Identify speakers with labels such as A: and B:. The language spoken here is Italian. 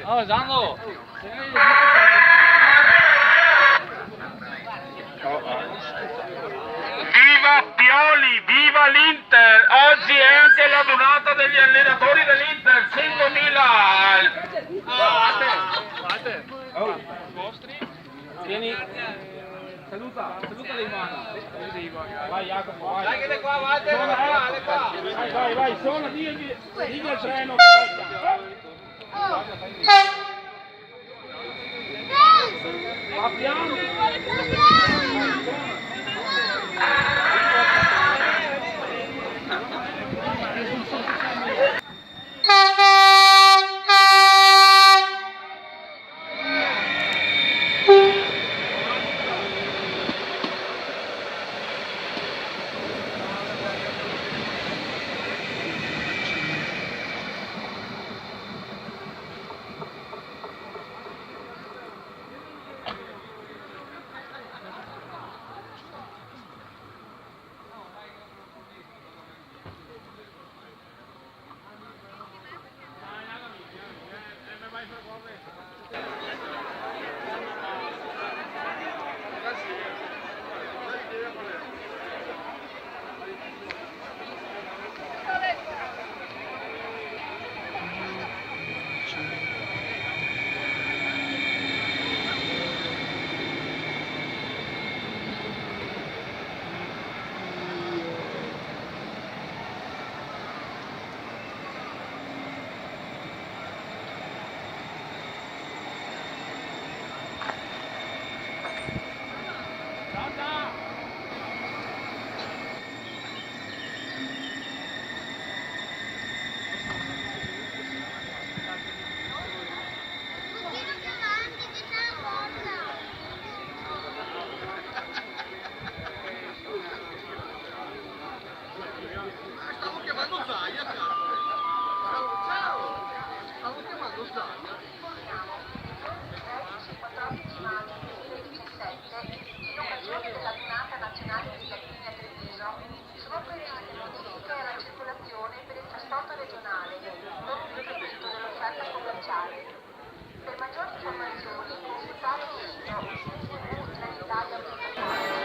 A: Oh, Gianlo!
B: Viva Pioli, viva l'Inter! Oggi è anche la donata degli allenatori dell'Inter, 5.000!
A: Vieni, saluta l'Ivana. Vai Jacopo, vai.
C: Dai che è qua, vai,
A: Vai, sono, digli al treno. Va piano.
D: In occasione della giornata nazionale dei bambini a Treviso, sono previste modifiche alla circolazione per il trasporto regionale, con un incremento dell'offerta commerciale. Per maggiori informazioni consultare il sito www.trenitalia.com.